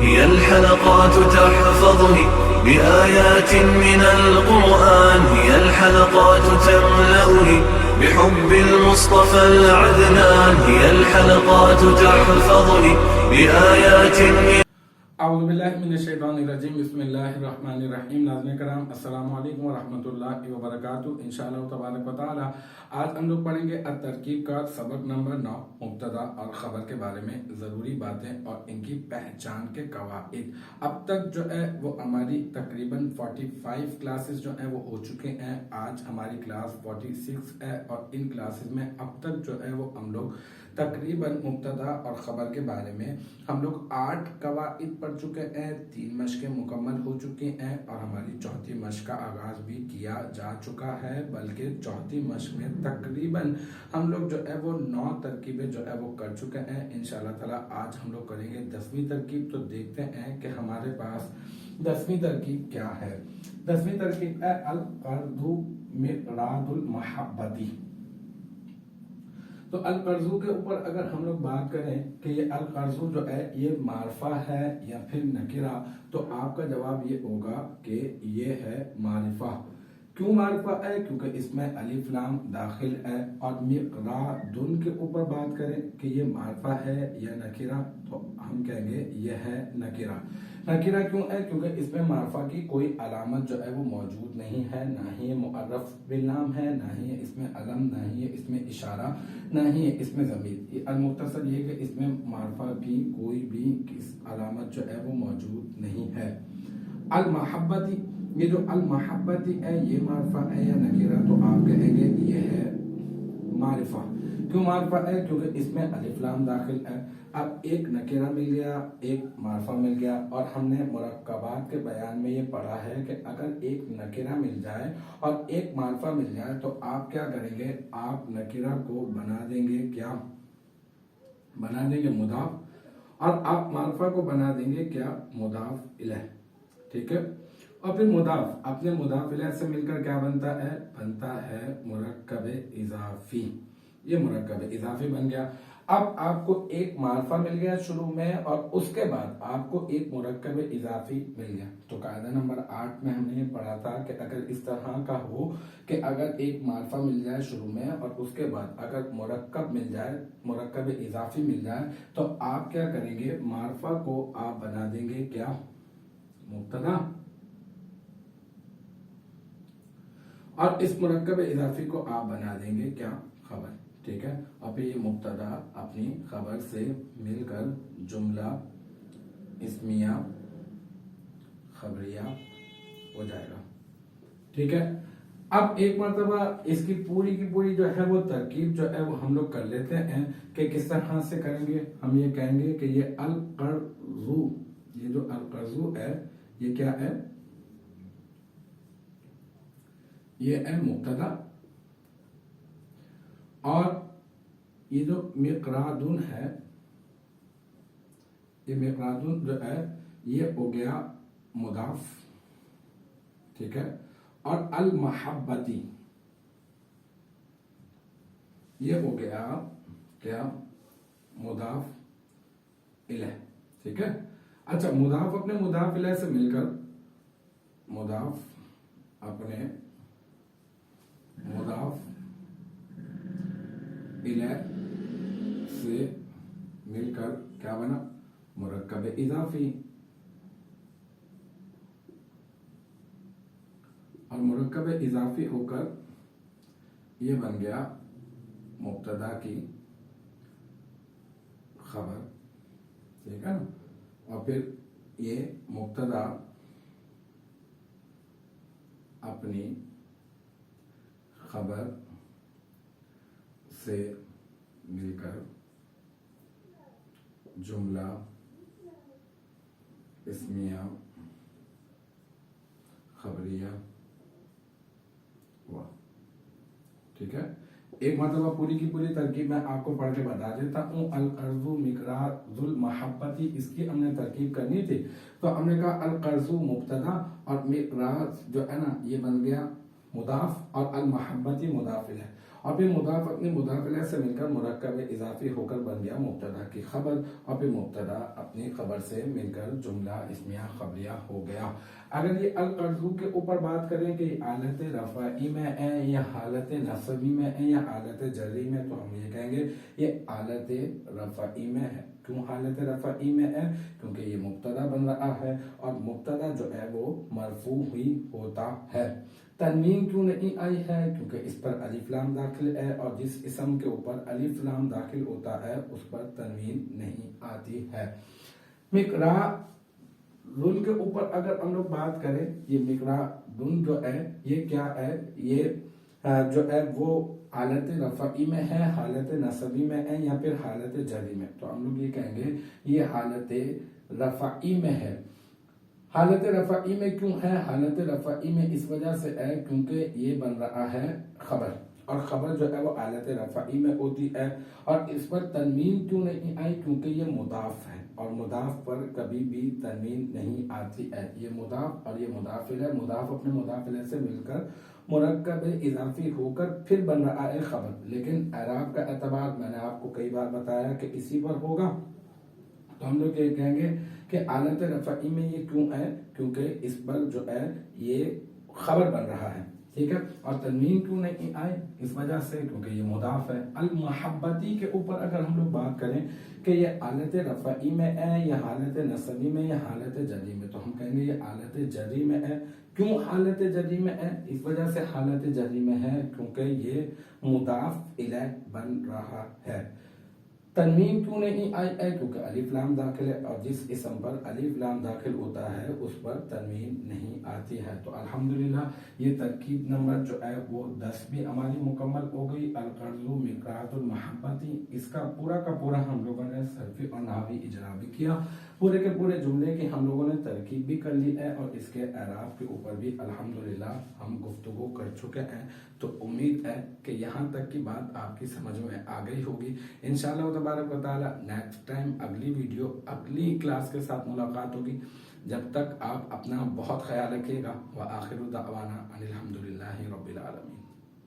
هي الحلقات تحفظني بآيات من القرآن، هي الحلقات تملأني بحب المصطفى العدنان، هي الحلقات تحفظني بآيات من اعوذ باللہ من الشیطان الرجیم، بسم اللہ الرحمن الرحیم۔ ناظرین کرام، السلام علیکم ورحمۃ اللہ وبرکاتہ۔ انشاءاللہ تبارک و تعالی آج ہم لوگ پڑھیں گے الترکیب کا سبق نمبر 9، مبتدا اور خبر کے بارے میں ضروری باتیں اور ان کی پہچان کے قواعد۔ اب تک جو ہے وہ ہماری تقریباً 45 کلاسز جو ہیں وہ ہو چکے ہیں۔ آج ہماری کلاس 46 ہے اور ان کلاسز میں اب تک جو ہے وہ ہم لوگ تقریباً مبتدا اور خبر کے بارے میں ہم لوگ 8 قواعد پڑھ چکے ہیں، 3 مشقیں مکمل ہو چکی ہیں اور ہماری چوتھی مشق کا آغاز بھی کیا جا چکا ہے، بلکہ چوتھی مشق میں تقریباً ہم لوگ جو ہے وہ 9 ترکیبیں جو ہے وہ کر چکے ہیں۔ انشاءاللہ تعالی آج ہم لوگ کریں گے 10ویں ترکیب۔ تو دیکھتے ہیں کہ ہمارے پاس 10ویں ترکیب کیا ہے۔ 10ویں ترکیب ہے القرض مقراض المحبتی۔ تو القرض کے اوپر اگر ہم لوگ بات کریں کہ یہ القرض جو ہے یہ معرفہ ہے یا پھر نکرہ، تو آپ کا جواب یہ ہوگا کہ یہ ہے معرفہ۔ کیوں معرفہ ہے؟ کیونکہ اس میں الف لام داخل ہے۔ اور مقراض کے اوپر بات کریں کہ یہ معرفہ ہے یا نکرہ، تو ہم کہیں گے یہ ہے نکرہ۔ نکرہ کیوں ہے؟ کیونکہ اس میں معرفہ کی کوئی علامت جو ہے وہ موجود نہیں ہے، نہ ہی یہ معرف بالنام ہے، نہ ہی اس میں علم، نہ ہی اس میں اشارہ، نہ ہی اس میں ضمیر۔ المختصر یہ کہ اس میں معرفہ کی کوئی بھی علامت جو ہے وہ موجود نہیں ہے۔ المحبتی، یہ جو المحبتی ہے یہ معرفہ ہے یا نکرہ؟ تو آپ کہیں گے یہ ہے معرفہ۔ کیوں معرفہ ہے؟ کیونکہ اس میں الف لام داخل ہے۔ اب ایک نکرہ مل گیا، ایک معرفہ مل گیا، اور ہم نے مرکبات کے بیان میں یہ پڑھا ہے کہ اگر ایک نکرہ مل جائے اور ایک معرفہ مل جائے تو آپ کیا کریں گے؟ آپ نکرہ کو بنا دیں گے کیا؟ بنا دیں گے مضاف، اور آپ معرفہ کو بنا دیں گے کیا؟ مضاف الیہ۔ ٹھیک ہے؟ اور پھر مضاف اپنے مضاف الیہ سے مل کر کیا بنتا ہے؟ بنتا ہے مرکب اضافی۔ یہ مرکب اضافی بن گیا۔ اب آپ کو ایک معرفہ مل گیا شروع میں، اور اس کے بعد آپ کو ایک مرکب اضافی مل گیا۔ تو قاعدہ نمبر 8 میں ہم نے یہ پڑھا تھا کہ اگر اس طرح کا ہو کہ اگر ایک معرفہ مل جائے شروع میں اور اس کے بعد اگر مرکب مل جائے، مرکب اضافی مل جائے، تو آپ کیا کریں گے؟ معرفہ کو آپ بنا دیں گے کیا؟ مبتدا، اور اس مرکب اضافی کو آپ بنا دیں گے کیا؟ خبر۔ ٹھیک ہے؟ اور پھر یہ مبتدا اپنی خبر سے مل کر جملہ اسمیہ خبریہ ہو جائے گا۔ ٹھیک ہے؟ اب ایک مرتبہ اس کی پوری جو ہے وہ ترکیب جو ہے وہ ہم لوگ کر لیتے ہیں کہ کس طرح سے کریں گے۔ ہم یہ کہیں گے کہ یہ القرض، یہ جو القرض ہے یہ کیا ہے؟ یہ ہے مبتدا، اور یہ جو مقراض ہے، یہ مقراض جو ہے یہ ہو گیا مضاف۔ ٹھیک ہے؟ اور المحبتی یہ ہو گیا کیا؟ مضاف الیہ۔ ٹھیک ہے؟ اچھا، مضاف اپنے مضاف الیہ سے مل کر، مضاف اپنے مضاف الیہ سے مل کر کیا بنا؟ مرکب اضافی۔ اور مرکب اضافی ہو کر یہ بن گیا مبتدا کی خبر۔ ٹھیک ہے نا؟ اور پھر یہ مبتدا اپنی خبر سے مل کر جملہ اسمیہ خبریہ ہوا۔ ٹھیک ہے؟ ایک مرتبہ پوری کی پوری ترکیب میں آپ کو پڑھ کے بتا دیتا ہوں۔ القرض مقراض المحبتی، اس کی ہم نے ترکیب کرنی تھی، تو ہم نے کہا القرض مبتدا اور مقراض جو ہے نا یہ بن گیا مضاف، اور المحبتی مضاف الیہ۔ اور پھر مضاف اپنی مضاف الیہ سے مل کر مرکب اضافی ہو کر بن گیا مبتدا کی خبر، اور پھر مبتدا اپنی خبر سے مل کر جملہ اسمیہ خبریہ ہو گیا۔ اگر یہ القرض کے اوپر بات کریں کہ حالت رفعی میں ہے یا حالت نصبی میں ہے یا حالت جری میں، تو ہم یہ کہیں گے یہ حالت رفعی میں ہے۔ کیوں حالت رفعی میں ہے؟ کیونکہ یہ مبتدا بن رہا ہے اور مبتدا جو ہے وہ مرفوع ہی ہوتا ہے۔ تنوین کیوں نہیں آئی ہے؟ کیونکہ اس پر الف لام داخل ہے، اور جس اسم کے اوپر الف لام داخل ہوتا ہے اس پر تنوین نہیں آتی ہے۔ مقرا دن کے اوپر اگر ہم لوگ بات کریں، یہ مقرا دن جو ہے یہ کیا ہے؟ یہ جو ہے وہ حالت رفعی میں ہے، حالت نصبی میں ہے یا پھر حالت جری میں؟ تو ہم لوگ یہ کہیں گے یہ حالت رفعی میں ہے۔ حالت رفعی میں کیوں ہے؟ حالت رفعی میں اس وجہ سے ہے کیونکہ یہ بن رہا ہے خبر، اور خبر جو ہے وہ حالت رفعی میں ہوتی ہے۔ اور اس پر تنوین کیوں نہیں آئی؟ کیونکہ یہ مضاف ہے، اور مضاف پر کبھی بھی تنوین نہیں آتی ہے۔ یہ مضاف اور یہ مضاف الیہ، مضاف اپنے مضاف الیہ سے مل کر مرکب اضافی ہو کر پھر بن رہا ہے خبر، لیکن اعراب کا اعتبار میں نے آپ کو کئی بار بتایا کہ اسی پر ہوگا۔ تو ہم لوگ یہ کہیں گے کہ حالت رفعی میں یہ کیوں ہے؟ کیونکہ اس پر جو ہے یہ خبر بن رہا ہے، ٹھیک ہے۔ اور تنوین کیوں نہیں آئے؟ اس وجہ سے کیونکہ یہ مضاف ہے۔ المحبتی کے اوپر اگر ہم لوگ بات کریں کہ یہ حالت رفعی میں ہے یا حالت نصبی میں یا حالت جری میں، تو ہم کہیں گے یہ حالت جری میں ہے۔ کیوں حالت جری میں ہے؟ اس وجہ سے حالت جری میں ہے کیونکہ یہ مضاف الیہ بن رہا ہے۔ تنوین کیوں نہیں آئی ہے؟ کیونکہ الف لام داخل ہے، اور جس اسم پر الف لام داخل ہوتا ہے اس پر تنوین نہیں آتی ہے۔ تو الحمدللہ یہ ترکیب نمبر جو ہے وہ 10 بھی ہماری مکمل ہو گئی۔ القرض مقراۃ المحبتی، اس کا پورا ہم لوگوں نے صرفی اور نحوی اجرا بھی کیا، پورے کے پورے جملے کی ہم لوگوں نے ترکیب بھی کر لی ہے، اور اس کے اعراب کے اوپر بھی الحمدللہ ہم گفتگو کر چکے ہیں۔ تو امید ہے کہ یہاں تک کی بات آپ کی سمجھ میں آ گئی ہوگی۔ انشاءاللہ تبارک و تعالی نیکسٹ ٹائم اگلی ویڈیو اگلی کلاس کے ساتھ ملاقات ہوگی۔ جب تک آپ اپنا بہت خیال رکھیے گا۔ وآخر دعوانا ان الحمدللہ رب العالمین۔